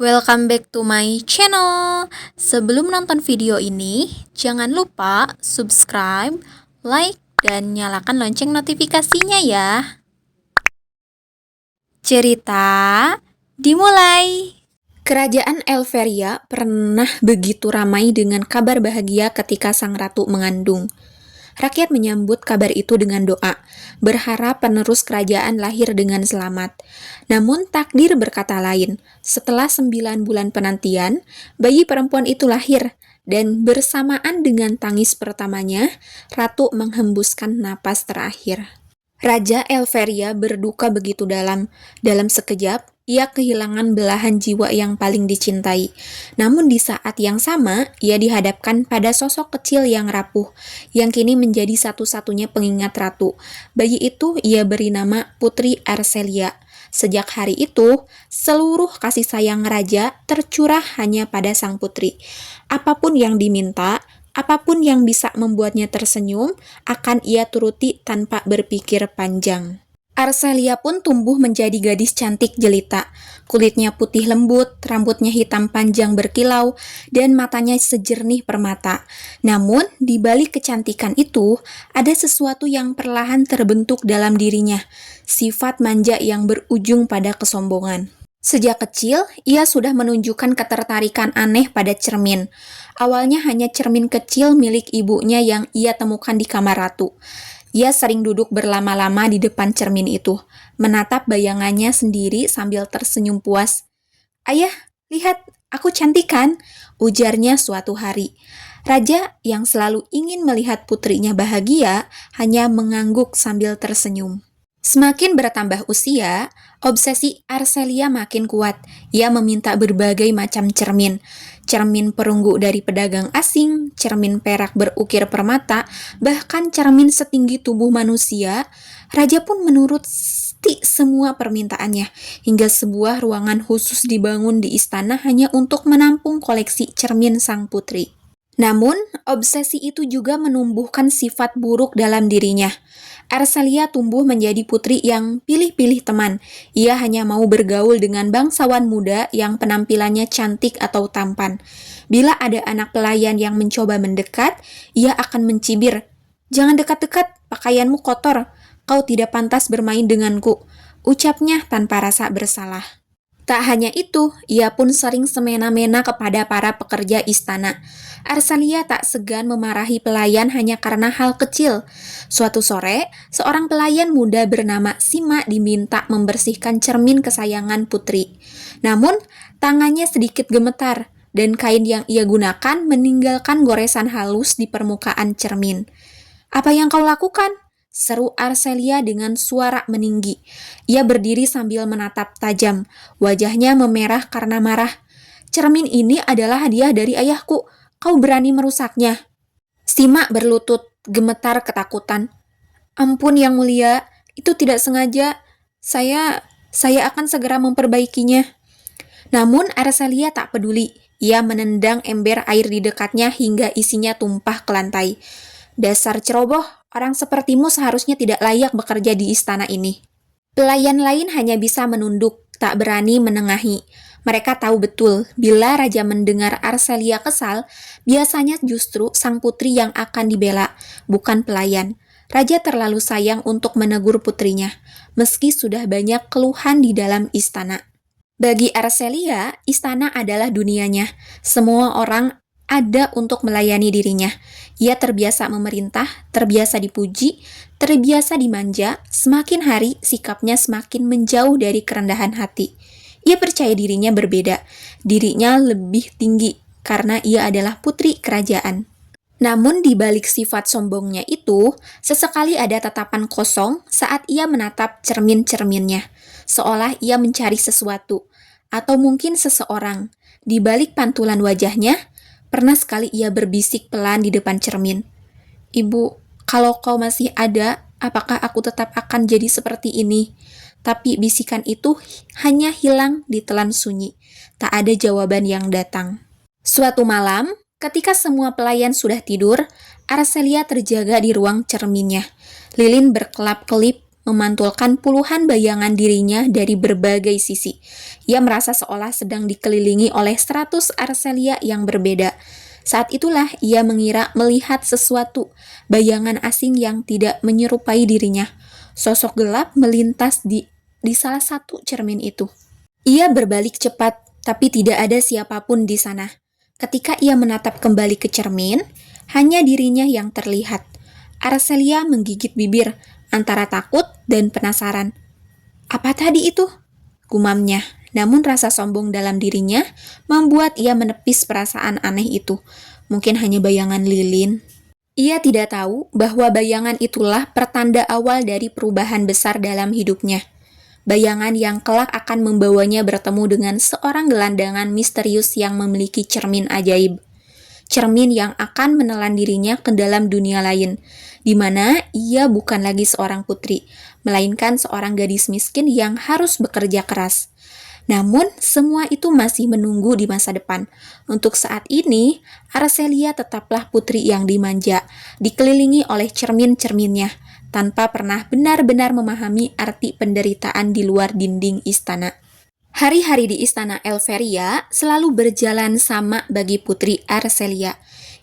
Welcome back to my channel. Sebelum nonton video ini, jangan lupa subscribe, like, dan nyalakan lonceng notifikasinya ya. Cerita dimulai. Kerajaan Elveria pernah begitu ramai dengan kabar bahagia ketika sang ratu mengandung. Rakyat menyambut kabar itu dengan doa, berharap penerus kerajaan lahir dengan selamat. Namun takdir berkata lain. Setelah 9 bulan penantian, bayi perempuan itu lahir, dan bersamaan dengan tangis pertamanya, ratu menghembuskan napas terakhir. Raja Elveria berduka begitu dalam. Dalam sekejap, ia kehilangan belahan jiwa yang paling dicintai. Namun di saat yang sama, ia dihadapkan pada sosok kecil yang rapuh, yang kini menjadi satu-satunya pengingat ratu. Bayi itu ia beri nama Putri Arcelia. Sejak hari itu, seluruh kasih sayang raja tercurah hanya pada sang putri. Apapun yang diminta, apapun yang bisa membuatnya tersenyum, akan ia turuti tanpa berpikir panjang. Arcelia pun tumbuh menjadi gadis cantik jelita. Kulitnya putih lembut, rambutnya hitam panjang berkilau, dan matanya sejernih permata. Namun, di balik kecantikan itu, ada sesuatu yang perlahan terbentuk dalam dirinya, sifat manja yang berujung pada kesombongan. Sejak kecil, ia sudah menunjukkan ketertarikan aneh pada cermin. Awalnya hanya cermin kecil milik ibunya yang ia temukan di kamar ratu. Ia sering duduk berlama-lama di depan cermin itu, menatap bayangannya sendiri sambil tersenyum puas. "Ayah, lihat, aku cantik kan?" ujarnya suatu hari. Raja yang selalu ingin melihat putrinya bahagia hanya mengangguk sambil tersenyum. Semakin bertambah usia, obsesi Arcelia makin kuat. Ia meminta berbagai macam cermin. Cermin perunggu dari pedagang asing, cermin perak berukir permata, bahkan cermin setinggi tubuh manusia. Raja pun menuruti semua permintaannya, hingga sebuah ruangan khusus dibangun di istana hanya untuk menampung koleksi cermin sang putri. Namun, obsesi itu juga menumbuhkan sifat buruk dalam dirinya. Arcelia tumbuh menjadi putri yang pilih-pilih teman. Ia hanya mau bergaul dengan bangsawan muda yang penampilannya cantik atau tampan. Bila ada anak pelayan yang mencoba mendekat, ia akan mencibir. "Jangan dekat-dekat, pakaianmu kotor. Kau tidak pantas bermain denganku," ucapnya tanpa rasa bersalah. Tak hanya itu, ia pun sering semena-mena kepada para pekerja istana. Arcelia tak segan memarahi pelayan hanya karena hal kecil. Suatu sore, seorang pelayan muda bernama Sima diminta membersihkan cermin kesayangan putri. Namun, tangannya sedikit gemetar, dan kain yang ia gunakan meninggalkan goresan halus di permukaan cermin. "Apa yang kau lakukan?" seru Arcelia dengan suara meninggi. Ia berdiri sambil menatap tajam. Wajahnya memerah karena marah. "Cermin ini adalah hadiah dari ayahku. Kau berani merusaknya?" Sima berlutut, gemetar ketakutan. "Ampun yang mulia, itu tidak sengaja. Saya akan segera memperbaikinya." Namun Arcelia tak peduli. Ia menendang ember air di dekatnya hingga isinya tumpah ke lantai. "Dasar ceroboh, orang sepertimu seharusnya tidak layak bekerja di istana ini." Pelayan lain hanya bisa menunduk, tak berani menengahi. Mereka tahu betul, bila raja mendengar Arcelia kesal, biasanya justru sang putri yang akan dibela, bukan pelayan. Raja terlalu sayang untuk menegur putrinya, meski sudah banyak keluhan di dalam istana. Bagi Arcelia, istana adalah dunianya. Semua orang ada untuk melayani dirinya. Ia terbiasa memerintah, terbiasa dipuji, terbiasa dimanja. Semakin hari, sikapnya semakin menjauh dari kerendahan hati. Ia percaya dirinya berbeda, dirinya lebih tinggi, karena ia adalah putri kerajaan. Namun di balik sifat sombongnya itu, sesekali ada tatapan kosong saat ia menatap cermin-cerminnya, seolah ia mencari sesuatu, atau mungkin seseorang. Di balik pantulan wajahnya, pernah sekali ia berbisik pelan di depan cermin. "Ibu, kalau kau masih ada, apakah aku tetap akan jadi seperti ini?" Tapi bisikan itu hanya hilang ditelan sunyi. Tak ada jawaban yang datang. Suatu malam, ketika semua pelayan sudah tidur, Arcelia terjaga di ruang cerminnya. Lilin berkelap-kelip memantulkan puluhan bayangan dirinya dari berbagai sisi. Ia merasa seolah sedang dikelilingi oleh 100 Arcelia yang berbeda. Saat itulah ia mengira melihat sesuatu, bayangan asing yang tidak menyerupai dirinya. Sosok gelap melintas di salah satu cermin itu. Ia berbalik cepat, tapi tidak ada siapapun di sana. Ketika ia menatap kembali ke cermin, hanya dirinya yang terlihat. Arcelia menggigit bibir antara takut dan penasaran. "Apa tadi itu?" gumamnya. Namun rasa sombong dalam dirinya membuat ia menepis perasaan aneh itu. Mungkin hanya bayangan lilin. Ia tidak tahu bahwa bayangan itulah pertanda awal dari perubahan besar dalam hidupnya. Bayangan yang kelak akan membawanya bertemu dengan seorang gelandangan misterius yang memiliki cermin ajaib. Cermin yang akan menelan dirinya ke dalam dunia lain, di mana ia bukan lagi seorang putri, melainkan seorang gadis miskin yang harus bekerja keras. Namun, semua itu masih menunggu di masa depan. Untuk saat ini, Arcelia tetaplah putri yang dimanja, dikelilingi oleh cermin-cerminnya, tanpa pernah benar-benar memahami arti penderitaan di luar dinding istana. Hari-hari di istana Elveria selalu berjalan sama bagi putri Arcelia.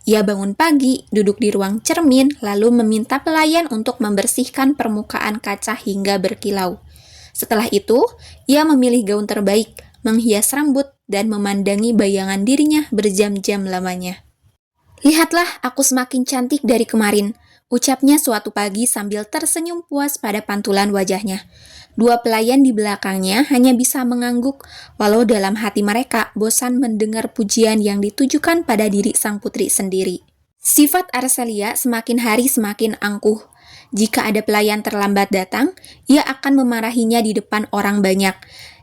Ia bangun pagi, duduk di ruang cermin, lalu meminta pelayan untuk membersihkan permukaan kaca hingga berkilau. Setelah itu, ia memilih gaun terbaik, menghias rambut, dan memandangi bayangan dirinya berjam-jam lamanya. "Lihatlah, aku semakin cantik dari kemarin," ucapnya suatu pagi sambil tersenyum puas pada pantulan wajahnya. Dua pelayan di belakangnya hanya bisa mengangguk, walau dalam hati mereka bosan mendengar pujian yang ditujukan pada diri sang putri sendiri. Sifat Arcelia semakin hari semakin angkuh. Jika ada pelayan terlambat datang, ia akan memarahinya di depan orang banyak.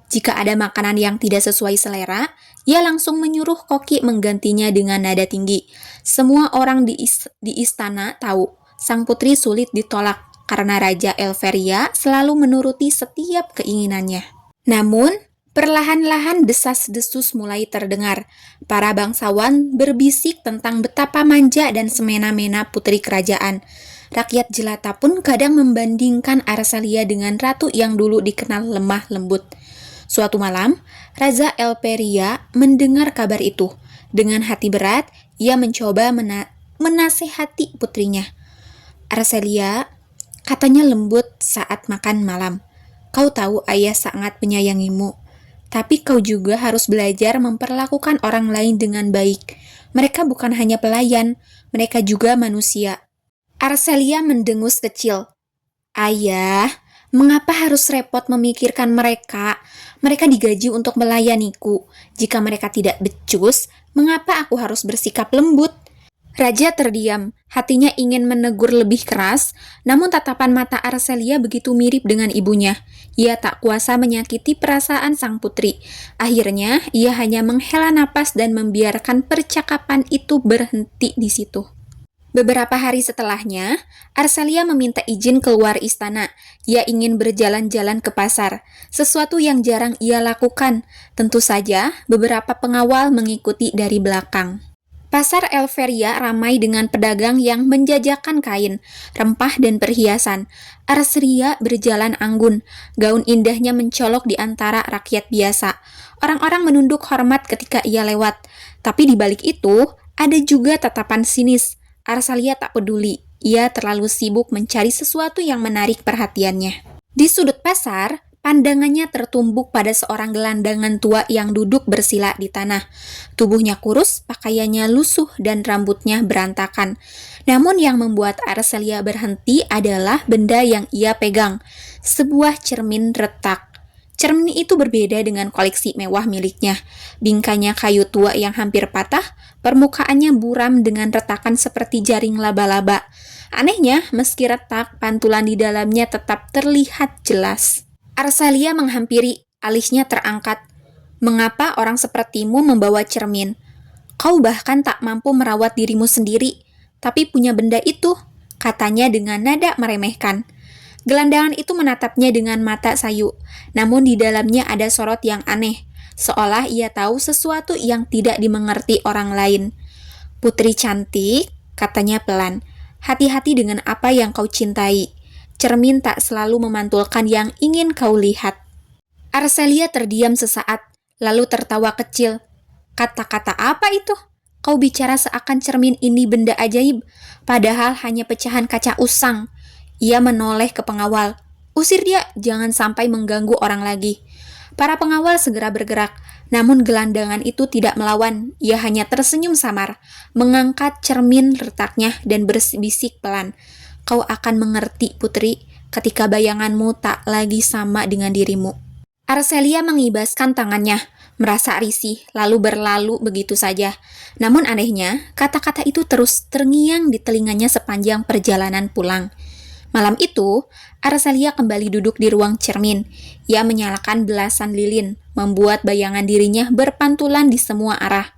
Jika ada makanan yang tidak sesuai selera, ia langsung menyuruh koki menggantinya dengan nada tinggi. Semua orang di istana tahu, sang putri sulit ditolak karena Raja Elveria selalu menuruti setiap keinginannya. Namun, perlahan-lahan desas-desus mulai terdengar. Para bangsawan berbisik tentang betapa manja dan semena-mena putri kerajaan. Rakyat jelata pun kadang membandingkan Arcelia dengan ratu yang dulu dikenal lemah lembut. Suatu malam, Raja Elveria mendengar kabar itu. Dengan hati berat, ia mencoba menasehati putrinya. "Arcelia," katanya lembut saat makan malam, "kau tahu ayah sangat menyayangimu. Tapi kau juga harus belajar memperlakukan orang lain dengan baik. Mereka bukan hanya pelayan, mereka juga manusia." Arcelia mendengus kecil. "Ayah, mengapa harus repot memikirkan mereka? Mereka digaji untuk melayaniku. Jika mereka tidak becus, mengapa aku harus bersikap lembut?" Raja terdiam, hatinya ingin menegur lebih keras, namun tatapan mata Arcelia begitu mirip dengan ibunya. Ia tak kuasa menyakiti perasaan sang putri. Akhirnya, ia hanya menghela napas dan membiarkan percakapan itu berhenti di situ. Beberapa hari setelahnya, Arcelia meminta izin keluar istana. Ia ingin berjalan-jalan ke pasar, sesuatu yang jarang ia lakukan. Tentu saja, beberapa pengawal mengikuti dari belakang. Pasar Elveria ramai dengan pedagang yang menjajakan kain, rempah, dan perhiasan. Arcelia berjalan anggun, gaun indahnya mencolok di antara rakyat biasa. Orang-orang menunduk hormat ketika ia lewat, tapi di balik itu ada juga tatapan sinis. Arcelia tak peduli, ia terlalu sibuk mencari sesuatu yang menarik perhatiannya. Di sudut pasar, pandangannya tertumbuk pada seorang gelandangan tua yang duduk bersila di tanah. Tubuhnya kurus, pakaiannya lusuh, dan rambutnya berantakan. Namun yang membuat Arcelia berhenti adalah benda yang ia pegang, sebuah cermin retak. Cermin itu berbeda dengan koleksi mewah miliknya. Bingkainya kayu tua yang hampir patah, permukaannya buram dengan retakan seperti jaring laba-laba. Anehnya, meski retak, pantulan di dalamnya tetap terlihat jelas. Arcelia menghampiri, alisnya terangkat. "Mengapa orang sepertimu membawa cermin? Kau bahkan tak mampu merawat dirimu sendiri, tapi punya benda itu," katanya dengan nada meremehkan. Gelandangan itu menatapnya dengan mata sayu, namun di dalamnya ada sorot yang aneh, seolah ia tahu sesuatu yang tidak dimengerti orang lain. "Putri cantik," katanya pelan, "hati-hati dengan apa yang kau cintai. cermin tak selalu memantulkan yang ingin kau lihat. Arcelia terdiam sesaat, lalu tertawa kecil. Kata-kata apa itu? Kau bicara seakan cermin ini benda ajaib, padahal hanya pecahan kaca usang. Ia menoleh ke pengawal. Usir dia, jangan sampai mengganggu orang lagi. Para pengawal segera bergerak, namun gelandangan itu tidak melawan. Ia hanya tersenyum samar, mengangkat cermin retaknya dan berbisik pelan. Kau akan mengerti, putri, ketika bayanganmu tak lagi sama dengan dirimu. Arcelia mengibaskan tangannya, merasa risih, lalu berlalu begitu saja. Namun anehnya, kata-kata itu terus terngiang di telinganya sepanjang perjalanan pulang. Malam itu, Arcelia kembali duduk di ruang cermin. Ia menyalakan belasan lilin, membuat bayangan dirinya berpantulan di semua arah.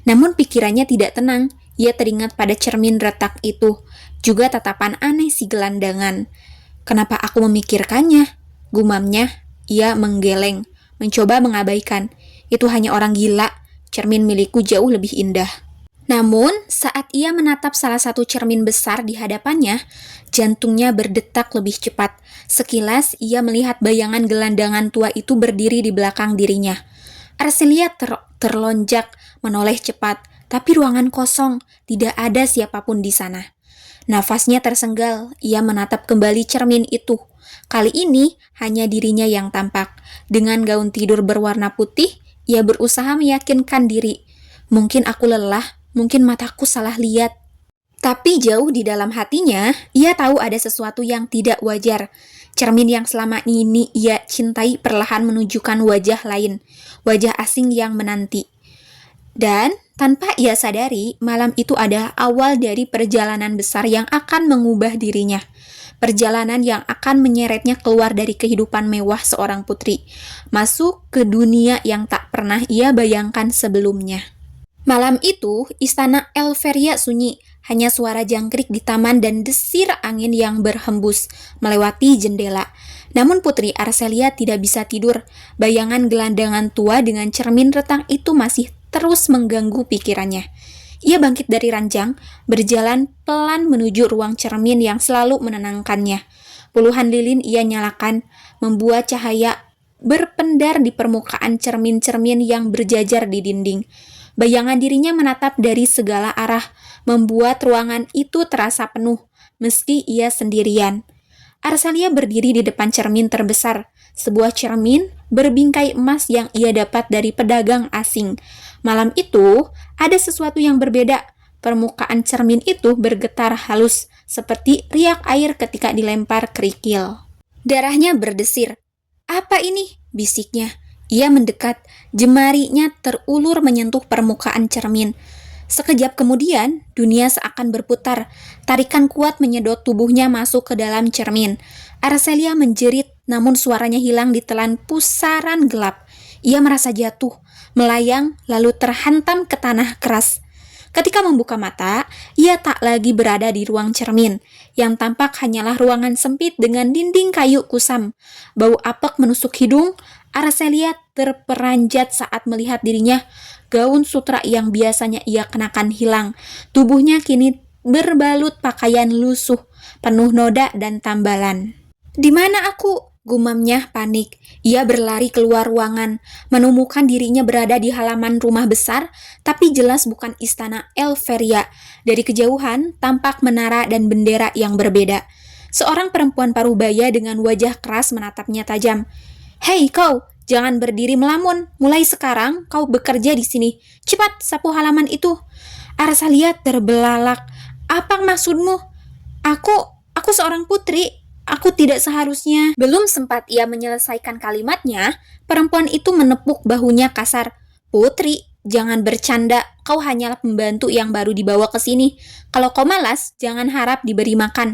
Namun pikirannya tidak tenang. Ia teringat pada cermin retak itu, juga tatapan aneh si gelandangan. Kenapa aku memikirkannya? Gumamnya. Ia menggeleng, mencoba mengabaikan. Itu hanya orang gila, cermin milikku jauh lebih indah. Namun, saat ia menatap salah satu cermin besar di hadapannya, jantungnya berdetak lebih cepat. Sekilas, ia melihat bayangan gelandangan tua itu berdiri di belakang dirinya. Arcelia terlonjak, menoleh cepat, tapi ruangan kosong, tidak ada siapapun di sana. Nafasnya tersenggal, ia menatap kembali cermin itu. Kali ini, hanya dirinya yang tampak. Dengan gaun tidur berwarna putih, ia berusaha meyakinkan diri. Mungkin aku lelah, mungkin mataku salah lihat. Tapi jauh di dalam hatinya, ia tahu ada sesuatu yang tidak wajar. Cermin yang selama ini ia cintai perlahan menunjukkan wajah lain, wajah asing yang menanti. Dan tanpa ia sadari, malam itu adalah awal dari perjalanan besar yang akan mengubah dirinya. Perjalanan yang akan menyeretnya keluar dari kehidupan mewah seorang putri, masuk ke dunia yang tak pernah ia bayangkan sebelumnya. Malam itu, istana Elveria sunyi, hanya suara jangkrik di taman dan desir angin yang berhembus melewati jendela. Namun Putri Arcelia tidak bisa tidur. Bayangan gelandangan tua dengan cermin retak itu masih terus mengganggu pikirannya. Ia bangkit dari ranjang, berjalan pelan menuju ruang cermin yang selalu menenangkannya. Puluhan lilin ia nyalakan, membuat cahaya berpendar di permukaan cermin-cermin yang berjajar di dinding. Bayangan dirinya menatap dari segala arah, membuat ruangan itu terasa penuh, meski ia sendirian. Arcelia berdiri di depan cermin terbesar, sebuah cermin berbingkai emas yang ia dapat dari pedagang asing. Malam itu, ada sesuatu yang berbeda. Permukaan cermin itu bergetar halus, seperti riak air ketika dilempar kerikil. Darahnya berdesir. "Apa ini?" bisiknya. Ia mendekat, jemarinya terulur menyentuh permukaan cermin. Sekejap kemudian, dunia seakan berputar. Tarikan kuat menyedot tubuhnya masuk ke dalam cermin. Arcelia menjerit, namun suaranya hilang ditelan pusaran gelap. Ia merasa jatuh, melayang, lalu terhantam ke tanah keras. Ketika membuka mata, ia tak lagi berada di ruang cermin. Yang tampak hanyalah ruangan sempit dengan dinding kayu kusam. Bau apek menusuk hidung. Arcelia terperanjat saat melihat dirinya. Gaun sutra yang biasanya ia kenakan hilang. Tubuhnya kini berbalut pakaian lusuh, penuh noda dan tambalan. "Di mana aku?" gumamnya panik. Ia berlari keluar ruangan, menemukan dirinya berada di halaman rumah besar, tapi jelas bukan istana Elveria. Dari kejauhan, tampak menara dan bendera yang berbeda. Seorang perempuan parubaya dengan wajah keras menatapnya tajam. "Hei kau, jangan berdiri melamun. Mulai sekarang kau bekerja di sini. Cepat sapu halaman itu." Arcelia terbelalak. "Apa maksudmu? Aku seorang putri. Aku tidak seharusnya..." Belum sempat ia menyelesaikan kalimatnya, perempuan itu menepuk bahunya kasar. "Putri, jangan bercanda. Kau hanyalah pembantu yang baru dibawa ke sini. Kalau kau malas, jangan harap diberi makan."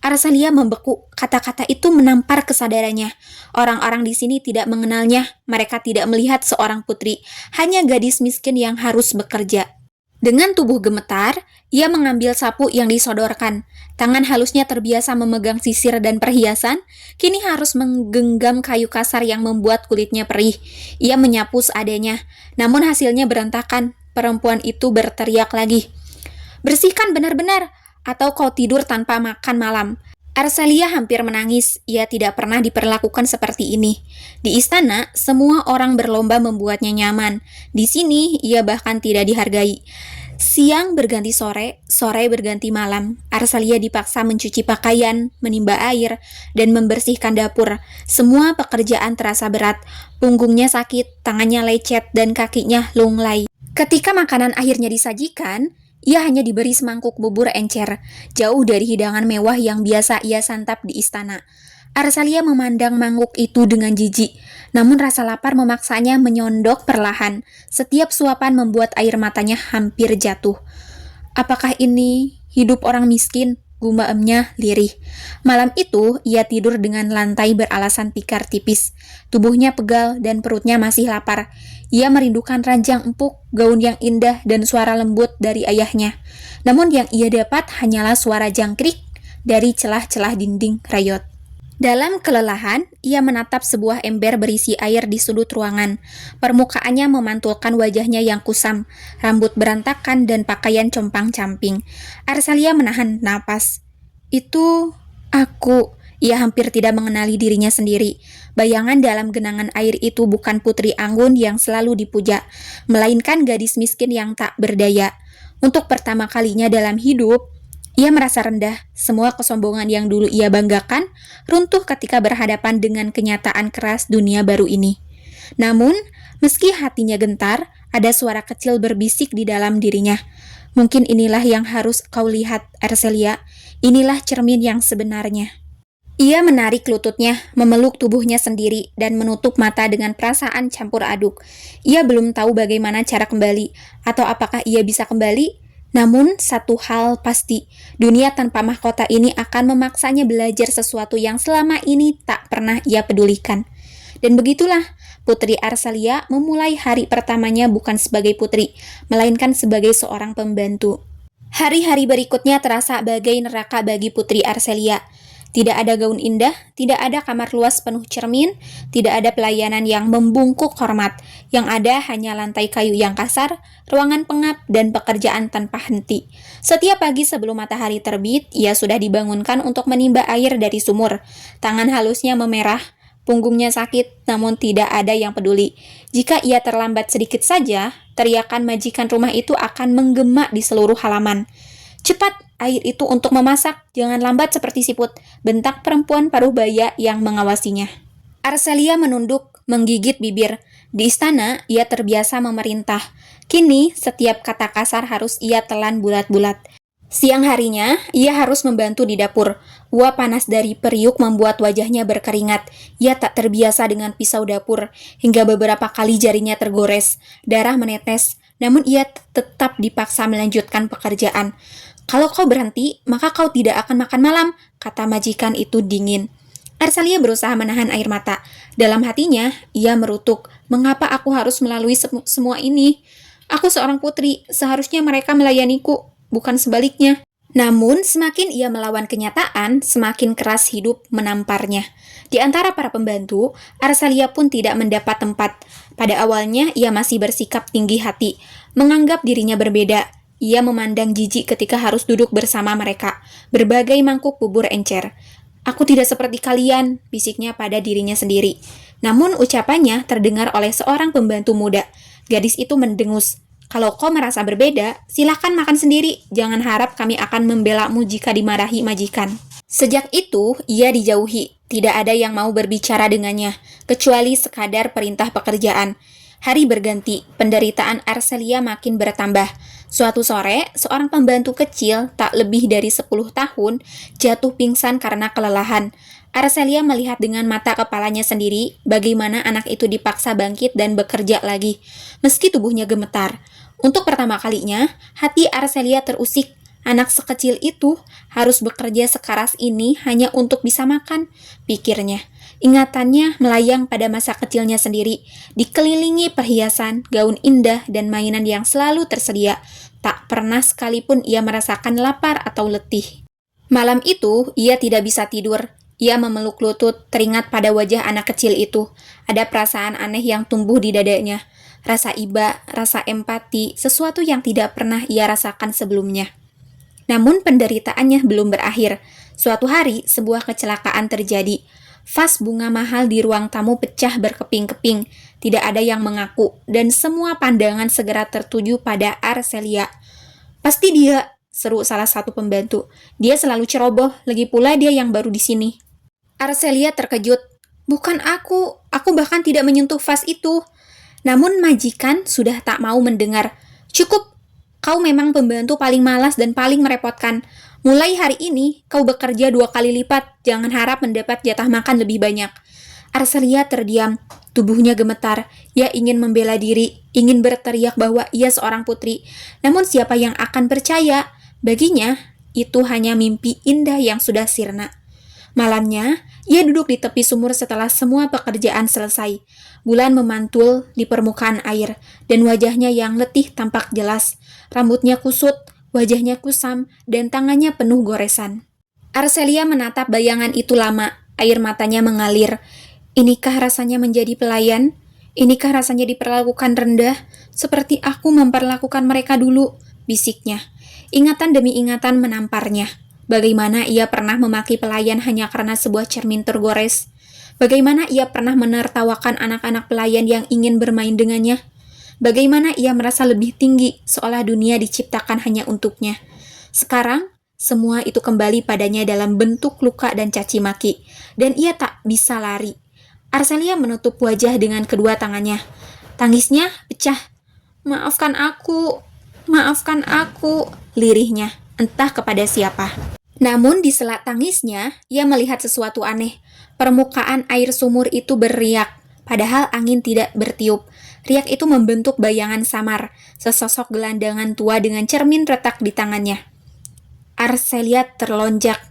Arcelia membeku. Kata-kata itu menampar kesadarannya. Orang-orang di sini tidak mengenalnya. Mereka tidak melihat seorang putri, hanya gadis miskin yang harus bekerja. Dengan tubuh gemetar, ia mengambil sapu yang disodorkan. Tangan halusnya terbiasa memegang sisir dan perhiasan, kini harus menggenggam kayu kasar yang membuat kulitnya perih. Ia menyapu seadanya, namun hasilnya berantakan. Perempuan itu berteriak lagi. "Bersihkan benar-benar, atau kau tidur tanpa makan malam." Arsalia hampir menangis, ia tidak pernah diperlakukan seperti ini. Di istana, semua orang berlomba membuatnya nyaman. Di sini, ia bahkan tidak dihargai. Siang berganti sore, sore berganti malam. Arsalia dipaksa mencuci pakaian, menimba air, dan membersihkan dapur. Semua pekerjaan terasa berat. Punggungnya sakit, tangannya lecet, dan kakinya lunglai. Ketika makanan akhirnya disajikan, ia hanya diberi semangkuk bubur encer, jauh dari hidangan mewah yang biasa ia santap di istana. Arsalia memandang mangkuk itu dengan jijik, namun rasa lapar memaksanya menyondok perlahan. Setiap suapan membuat air matanya hampir jatuh. Apakah ini hidup orang miskin? Gumamnya lirih. Malam itu, ia tidur dengan lantai beralasan tikar tipis. Tubuhnya pegal dan perutnya masih lapar. Ia merindukan ranjang empuk, gaun yang indah, dan suara lembut dari ayahnya. Namun yang ia dapat hanyalah suara jangkrik dari celah-celah dinding rayot. Dalam kelelahan, ia menatap sebuah ember berisi air di sudut ruangan. Permukaannya memantulkan wajahnya yang kusam, rambut berantakan dan pakaian compang-camping. Arsalia menahan napas. Itu aku. Ia hampir tidak mengenali dirinya sendiri. Bayangan dalam genangan air itu bukan Putri Anggun yang selalu dipuja, melainkan gadis miskin yang tak berdaya. Untuk pertama kalinya dalam hidup, ia merasa rendah. Semua kesombongan yang dulu ia banggakan runtuh ketika berhadapan dengan kenyataan keras dunia baru ini. Namun, meski hatinya gentar, ada suara kecil berbisik di dalam dirinya. Mungkin inilah yang harus kau lihat, Arsalia. Inilah cermin yang sebenarnya. Ia menarik lututnya, memeluk tubuhnya sendiri, dan menutup mata dengan perasaan campur aduk. Ia belum tahu bagaimana cara kembali, atau apakah ia bisa kembali. Namun, satu hal pasti, dunia tanpa mahkota ini akan memaksanya belajar sesuatu yang selama ini tak pernah ia pedulikan. Dan begitulah, Putri Arsalia memulai hari pertamanya bukan sebagai putri, melainkan sebagai seorang pembantu. Hari-hari berikutnya terasa bagai neraka bagi Putri Arsalia. Tidak ada gaun indah, tidak ada kamar luas penuh cermin, tidak ada pelayanan yang membungkuk hormat. Yang ada hanya lantai kayu yang kasar, ruangan pengap, dan pekerjaan tanpa henti. Setiap pagi sebelum matahari terbit, ia sudah dibangunkan untuk menimba air dari sumur. Tangan halusnya memerah, punggungnya sakit, namun tidak ada yang peduli. Jika ia terlambat sedikit saja, teriakan majikan rumah itu akan menggema di seluruh halaman. Cepat, air itu untuk memasak, jangan lambat seperti siput, bentak perempuan paruh baya yang mengawasinya. Arsalia menunduk, menggigit bibir. Di istana, ia terbiasa memerintah. Kini, setiap kata kasar harus ia telan bulat-bulat. Siang harinya, ia harus membantu di dapur. Uap panas dari periuk membuat wajahnya berkeringat. Ia tak terbiasa dengan pisau dapur, hingga beberapa kali jarinya tergores. Darah menetes, namun ia tetap dipaksa melanjutkan pekerjaan. Kalau kau berhenti, maka kau tidak akan makan malam, kata majikan itu dingin. Arsalia berusaha menahan air mata. Dalam hatinya, ia merutuk, mengapa aku harus melalui semua ini? Aku seorang putri, seharusnya mereka melayaniku, bukan sebaliknya. Namun, semakin ia melawan kenyataan, semakin keras hidup menamparnya. Di antara para pembantu, Arsalia pun tidak mendapat tempat. Pada awalnya, ia masih bersikap tinggi hati, menganggap dirinya berbeda. Ia memandang jijik ketika harus duduk bersama mereka, berbagai mangkuk bubur encer. Aku tidak seperti kalian, bisiknya pada dirinya sendiri. Namun ucapannya terdengar oleh seorang pembantu muda. Gadis itu mendengus. Kalau kau merasa berbeda, silakan makan sendiri. Jangan harap kami akan membelamu jika dimarahi majikan. Sejak itu, ia dijauhi. Tidak ada yang mau berbicara dengannya, kecuali sekadar perintah pekerjaan. Hari berganti, penderitaan Arsalia makin bertambah. Suatu sore, seorang pembantu kecil, tak lebih dari 10 tahun, jatuh pingsan karena kelelahan. Arsalia melihat dengan mata kepalanya sendiri bagaimana anak itu dipaksa bangkit dan bekerja lagi, meski tubuhnya gemetar. Untuk pertama kalinya, hati Arsalia terusik. Anak sekecil itu harus bekerja sekeras ini hanya untuk bisa makan, pikirnya. Ingatannya melayang pada masa kecilnya sendiri, dikelilingi perhiasan, gaun indah, dan mainan yang selalu tersedia. Tak pernah sekalipun ia merasakan lapar atau letih. Malam itu, ia tidak bisa tidur. Ia memeluk lutut, teringat pada wajah anak kecil itu. Ada perasaan aneh yang tumbuh di dadanya. Rasa iba, rasa empati, sesuatu yang tidak pernah ia rasakan sebelumnya. Namun penderitaannya belum berakhir. Suatu hari, sebuah kecelakaan terjadi. Vas bunga mahal di ruang tamu pecah berkeping-keping. Tidak ada yang mengaku, dan semua pandangan segera tertuju pada Arcelia. "Pasti dia," seru salah satu pembantu. "Dia selalu ceroboh, lagi pula dia yang baru di sini." Arcelia terkejut. "Bukan aku bahkan tidak menyentuh vas itu." Namun majikan sudah tak mau mendengar. "Cukup, kau memang pembantu paling malas dan paling merepotkan. Mulai hari ini, kau bekerja 2 kali lipat. Jangan harap mendapat jatah makan lebih banyak." Arcelia terdiam. Tubuhnya gemetar. Ia ingin membela diri, ingin berteriak bahwa ia seorang putri. Namun siapa yang akan percaya? Baginya, itu hanya mimpi indah yang sudah sirna. Malamnya, ia duduk di tepi sumur setelah semua pekerjaan selesai. Bulan memantul di permukaan air, dan wajahnya yang letih tampak jelas. Rambutnya kusut, wajahnya kusam, dan tangannya penuh goresan. Arcelia menatap bayangan itu lama, air matanya mengalir. Inikah rasanya menjadi pelayan? Inikah rasanya diperlakukan rendah? Seperti aku memperlakukan mereka dulu, bisiknya. Ingatan demi ingatan menamparnya. Bagaimana ia pernah memaki pelayan hanya karena sebuah cermin tergores? Bagaimana ia pernah menertawakan anak-anak pelayan yang ingin bermain dengannya? Bagaimana ia merasa lebih tinggi seolah dunia diciptakan hanya untuknya? Sekarang, semua itu kembali padanya dalam bentuk luka dan caci maki, dan ia tak bisa lari. Arcelia menutup wajah dengan kedua tangannya. Tangisnya pecah. Maafkan aku, lirihnya, entah kepada siapa. Namun di sela tangisnya, ia melihat sesuatu aneh. Permukaan air sumur itu berriak, padahal angin tidak bertiup. Riak itu membentuk bayangan samar, sesosok gelandangan tua dengan cermin retak di tangannya. Arcelia terlonjak,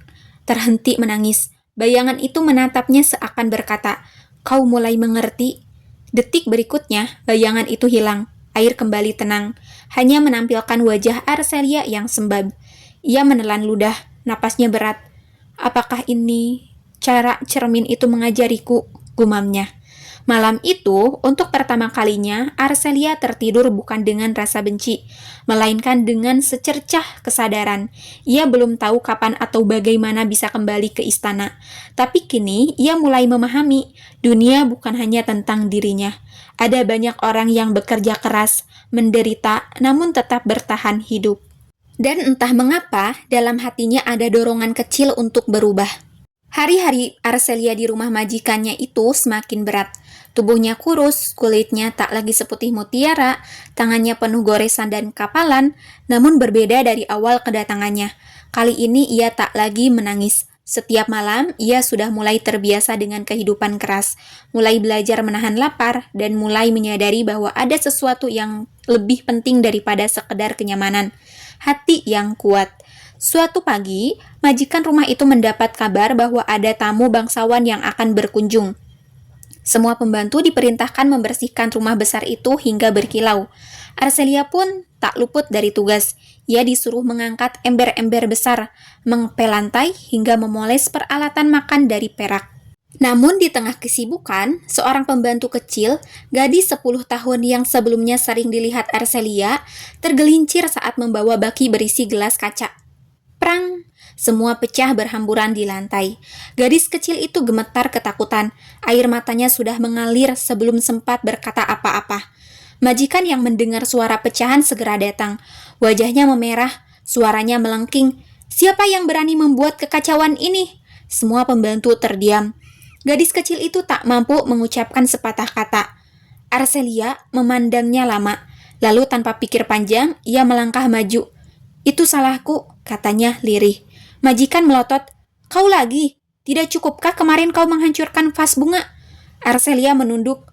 terhenti menangis. Bayangan itu menatapnya seakan berkata, "Kau mulai mengerti?" Detik berikutnya, bayangan itu hilang. Air kembali tenang, hanya menampilkan wajah Arcelia yang sembab. Ia menelan ludah, napasnya berat. "Apakah ini cara cermin itu mengajariku?" gumamnya. Malam itu, untuk pertama kalinya, Arcelia tertidur bukan dengan rasa benci, melainkan dengan secercah kesadaran. Ia belum tahu kapan atau bagaimana bisa kembali ke istana. Tapi kini, ia mulai memahami, dunia bukan hanya tentang dirinya. Ada banyak orang yang bekerja keras, menderita, namun tetap bertahan hidup. Dan entah mengapa, dalam hatinya ada dorongan kecil untuk berubah. Hari-hari Arcelia di rumah majikannya itu semakin berat. Tubuhnya kurus, kulitnya tak lagi seputih mutiara, tangannya penuh goresan dan kapalan, namun berbeda dari awal kedatangannya. Kali ini ia tak lagi menangis. Setiap malam, ia sudah mulai terbiasa dengan kehidupan keras, mulai belajar menahan lapar, dan mulai menyadari bahwa ada sesuatu yang lebih penting daripada sekedar kenyamanan. Hati yang kuat. Suatu pagi, majikan rumah itu mendapat kabar bahwa ada tamu bangsawan yang akan berkunjung. Semua pembantu diperintahkan membersihkan rumah besar itu hingga berkilau. Arcelia pun tak luput dari tugas. Ia disuruh mengangkat ember-ember besar, mengepel lantai hingga memoles peralatan makan dari perak. Namun di tengah kesibukan, seorang pembantu kecil, gadis 10 tahun yang sebelumnya sering dilihat Arcelia, tergelincir saat membawa baki berisi gelas kaca. Prang! Semua pecah berhamburan di lantai. Gadis kecil itu gemetar ketakutan. Air matanya sudah mengalir sebelum sempat berkata apa-apa. Majikan yang mendengar suara pecahan segera datang. Wajahnya memerah, suaranya melengking. "Siapa yang berani membuat kekacauan ini?" Semua pembantu terdiam. Gadis kecil itu tak mampu mengucapkan sepatah kata. Arcelia memandangnya lama. Lalu tanpa pikir panjang, ia melangkah maju. "Itu salahku," katanya lirih. Majikan melotot, "Kau lagi? Tidak cukupkah kemarin kau menghancurkan vas bunga?" Arcelia menunduk,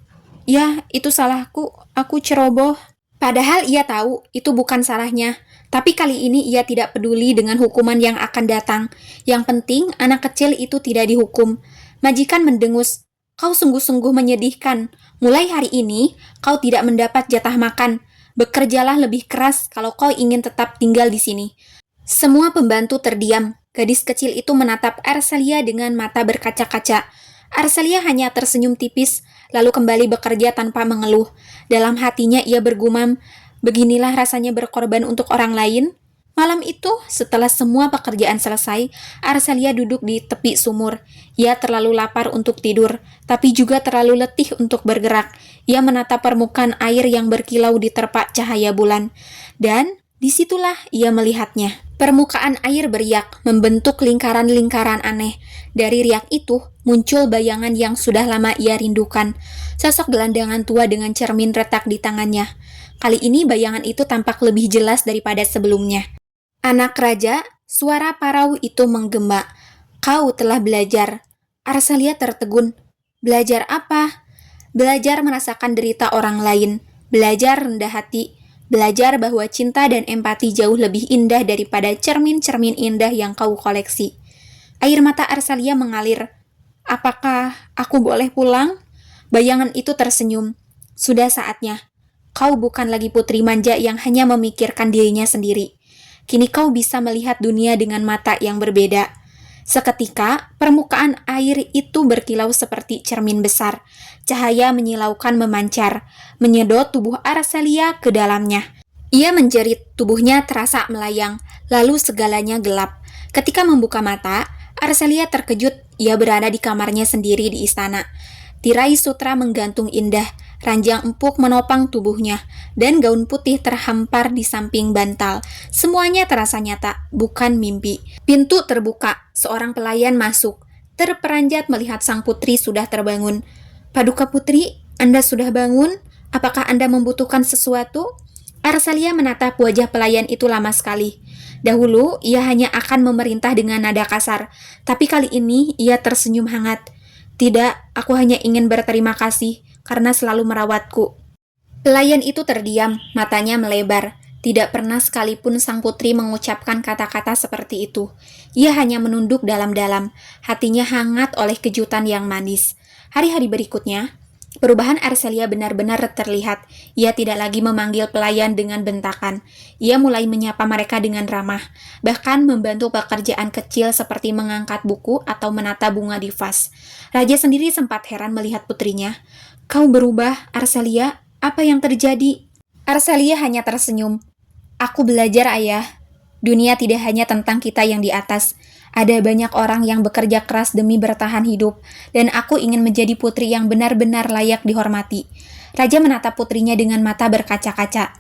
"Ya, itu salahku. Aku ceroboh." Padahal ia tahu itu bukan salahnya. Tapi kali ini ia tidak peduli dengan hukuman yang akan datang. Yang penting anak kecil itu tidak dihukum. Majikan mendengus, "Kau sungguh-sungguh menyedihkan. Mulai hari ini, kau tidak mendapat jatah makan. Bekerjalah lebih keras kalau kau ingin tetap tinggal di sini." Semua pembantu terdiam. Gadis kecil itu menatap Arcelia dengan mata berkaca-kaca. Arcelia hanya tersenyum tipis, lalu kembali bekerja tanpa mengeluh. Dalam hatinya ia bergumam, beginilah rasanya berkorban untuk orang lain. Malam itu, setelah semua pekerjaan selesai, Arsalia duduk di tepi sumur. Ia terlalu lapar untuk tidur, tapi juga terlalu letih untuk bergerak. Ia menatap permukaan air yang berkilau diterpa cahaya bulan. Dan disitulah ia melihatnya. Permukaan air beriak, membentuk lingkaran-lingkaran aneh. Dari riak itu, muncul bayangan yang sudah lama ia rindukan. Sosok gelandangan tua dengan cermin retak di tangannya. Kali ini bayangan itu tampak lebih jelas daripada sebelumnya. Anak raja, suara parau itu menggema. Kau telah belajar. Arsalia tertegun. Belajar apa? Belajar merasakan derita orang lain. Belajar rendah hati. Belajar bahwa cinta dan empati jauh lebih indah daripada cermin-cermin indah yang kau koleksi. Air mata Arsalia mengalir. Apakah aku boleh pulang? Bayangan itu tersenyum. Sudah saatnya. Kau bukan lagi putri manja yang hanya memikirkan dirinya sendiri. Kini kau bisa melihat dunia dengan mata yang berbeda. Seketika, permukaan air itu berkilau seperti cermin besar. Cahaya menyilaukan memancar, menyedot tubuh Arsalia ke dalamnya. Ia menjerit, tubuhnya terasa melayang, lalu segalanya gelap. Ketika membuka mata, Arsalia terkejut. Ia berada di kamarnya sendiri di istana. Tirai sutra menggantung indah, ranjang empuk menopang tubuhnya, dan gaun putih terhampar di samping bantal. Semuanya terasa nyata, bukan mimpi. Pintu terbuka, seorang pelayan masuk. Terperanjat melihat sang putri sudah terbangun. Paduka Putri, Anda sudah bangun? Apakah Anda membutuhkan sesuatu? Arsalia menatap wajah pelayan itu lama sekali. Dahulu, ia hanya akan memerintah dengan nada kasar, tapi kali ini ia tersenyum hangat. Tidak, aku hanya ingin berterima kasih karena selalu merawatku. Pelayan itu terdiam, matanya melebar. Tidak pernah sekalipun sang putri mengucapkan kata-kata seperti itu. Ia hanya menunduk dalam-dalam, hatinya hangat oleh kejutan yang manis. Hari-hari berikutnya, perubahan Arsalia benar-benar terlihat. Ia tidak lagi memanggil pelayan dengan bentakan. Ia mulai menyapa mereka dengan ramah, bahkan membantu pekerjaan kecil seperti mengangkat buku atau menata bunga di vas. Raja sendiri sempat heran melihat putrinya. Kau berubah, Arsalia. Apa yang terjadi? Arsalia hanya tersenyum. Aku belajar, Ayah. Dunia tidak hanya tentang kita yang di atas. Ada banyak orang yang bekerja keras demi bertahan hidup, dan aku ingin menjadi putri yang benar-benar layak dihormati. Raja menatap putrinya dengan mata berkaca-kaca.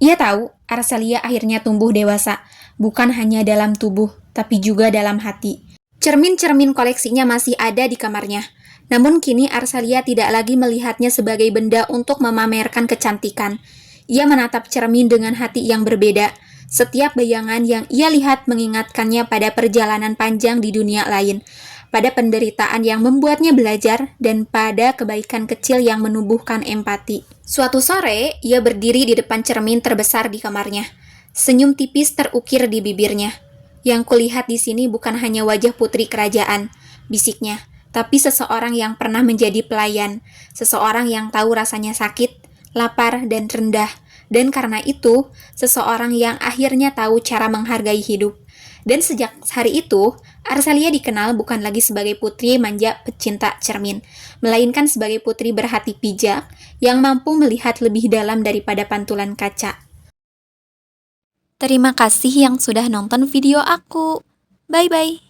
Ia tahu, Arsalia akhirnya tumbuh dewasa, bukan hanya dalam tubuh, tapi juga dalam hati. Cermin-cermin koleksinya masih ada di kamarnya. Namun kini Arsalia tidak lagi melihatnya sebagai benda untuk memamerkan kecantikan. Ia menatap cermin dengan hati yang berbeda. Setiap bayangan yang ia lihat mengingatkannya pada perjalanan panjang di dunia lain, pada penderitaan yang membuatnya belajar, dan pada kebaikan kecil yang menumbuhkan empati. Suatu sore, ia berdiri di depan cermin terbesar di kamarnya. Senyum tipis terukir di bibirnya. Yang kulihat di sini bukan hanya wajah putri kerajaan, bisiknya, tapi seseorang yang pernah menjadi pelayan, seseorang yang tahu rasanya sakit, lapar, dan rendah, dan karena itu, seseorang yang akhirnya tahu cara menghargai hidup. Dan sejak hari itu, Arsalia dikenal bukan lagi sebagai putri manja pecinta cermin, melainkan sebagai putri berhati bijak yang mampu melihat lebih dalam daripada pantulan kaca. Terima kasih yang sudah nonton video aku. Bye-bye.